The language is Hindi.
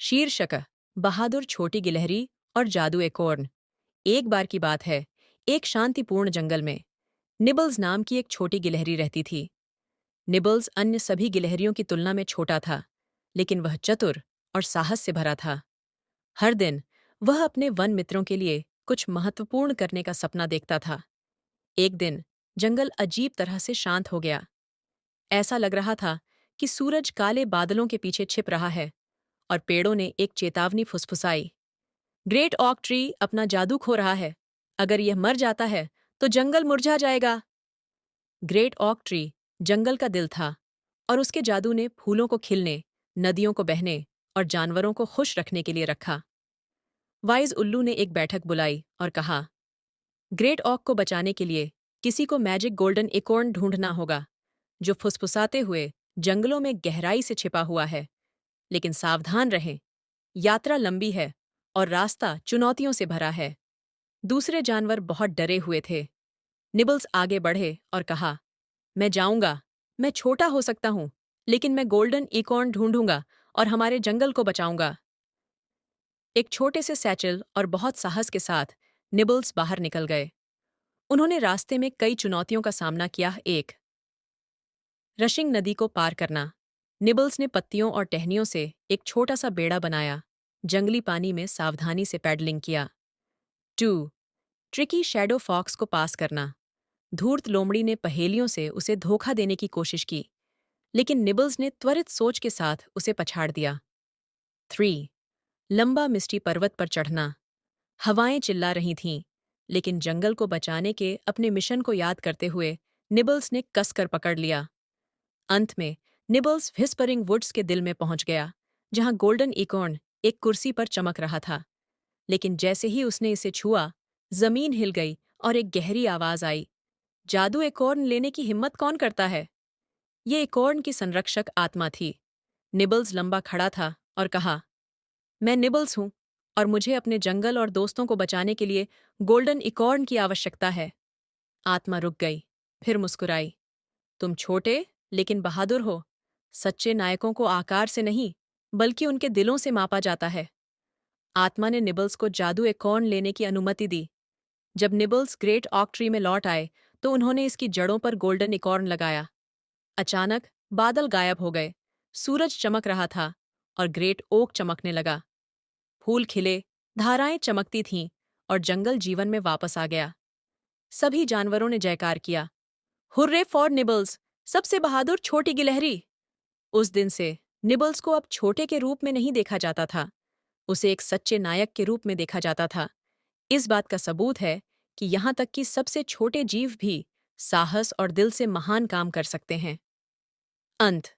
शीर्षक: बहादुर छोटी गिलहरी और जादू एकोर्न। एक बार की बात है, एक शांतिपूर्ण जंगल में निबल्स नाम की एक छोटी गिलहरी रहती थी। निबल्स अन्य सभी गिलहरियों की तुलना में छोटा था, लेकिन वह चतुर और साहस से भरा था। हर दिन वह अपने वन मित्रों के लिए कुछ महत्वपूर्ण करने का सपना देखता था। एक दिन जंगल अजीब तरह से शांत हो गया। ऐसा लग रहा था कि सूरज काले बादलों के पीछे छिप रहा है, और पेड़ों ने एक चेतावनी फुसफुसाई। ग्रेट ऑक ट्री अपना जादू खो रहा है। अगर यह मर जाता है तो जंगल मुरझा जाएगा। ग्रेट ऑक ट्री जंगल का दिल था, और उसके जादू ने फूलों को खिलने, नदियों को बहने और जानवरों को खुश रखने के लिए रखा। वाइज उल्लू ने एक बैठक बुलाई और कहा, ग्रेट ऑक को बचाने के लिए किसी को मैजिक गोल्डन एकोर्न ढूंढना होगा, जो फुसफुसाते हुए जंगलों में गहराई से छिपा हुआ है। लेकिन सावधान रहें, यात्रा लंबी है और रास्ता चुनौतियों से भरा है। दूसरे जानवर बहुत डरे हुए थे। निबल्स आगे बढ़े और कहा, मैं जाऊंगा। मैं छोटा हो सकता हूं, लेकिन मैं गोल्डन ईकॉर्न ढूंढूंगा और हमारे जंगल को बचाऊंगा। एक छोटे से सैचल और बहुत साहस के साथ निबल्स बाहर निकल गए। उन्होंने रास्ते में कई चुनौतियों का सामना किया। एक रशिंग नदी को पार करना। निबल्स ने पत्तियों और टहनियों से एक छोटा सा बेड़ा बनाया, जंगली पानी में सावधानी से पैडलिंग किया। 2. ट्रिकी शैडो फॉक्स को पास करना। धूर्त लोमड़ी ने पहेलियों से उसे धोखा देने की कोशिश की, लेकिन निबल्स ने त्वरित सोच के साथ उसे पछाड़ दिया। 3. लंबा मिस्टी पर्वत पर चढ़ना। हवाएं चिल्ला रही थीं, लेकिन जंगल को बचाने के अपने मिशन को याद करते हुए निबल्स ने कसकर पकड़ लिया। अंत में निबल्स व्हिस्परिंग वुड्स के दिल में पहुंच गया, जहां गोल्डन इकॉर्न एक कुर्सी पर चमक रहा था। लेकिन जैसे ही उसने इसे छुआ, जमीन हिल गई और एक गहरी आवाज आई, जादू एकोर्न लेने की हिम्मत कौन करता है? ये एकोर्न की संरक्षक आत्मा थी। निबल्स लंबा खड़ा था और कहा, मैं निबल्स हूं, और मुझे अपने जंगल और दोस्तों को बचाने के लिए गोल्डन इकॉर्न की आवश्यकता है। आत्मा रुक गई, फिर मुस्कुराई। तुम छोटे लेकिन बहादुर हो। सच्चे नायकों को आकार से नहीं, बल्कि उनके दिलों से मापा जाता है। आत्मा ने निबल्स को जादू एकोर्न लेने की अनुमति दी। जब निबल्स ग्रेट ऑक ट्री में लौट आए, तो उन्होंने इसकी जड़ों पर गोल्डन इकॉर्न लगाया। अचानक बादल गायब हो गए, सूरज चमक रहा था और ग्रेट ओक चमकने लगा। फूल खिले, धाराएं चमकती थीं और जंगल जीवन में वापस आ गया। सभी जानवरों ने जयकार किया, हुर्रे फॉर निबल्स, सबसे बहादुर छोटी गिलहरी। उस दिन से निबल्स को अब छोटे के रूप में नहीं देखा जाता था, उसे एक सच्चे नायक के रूप में देखा जाता था। इस बात का सबूत है कि यहाँ तक कि सबसे छोटे जीव भी साहस और दिल से महान काम कर सकते हैं। अंत।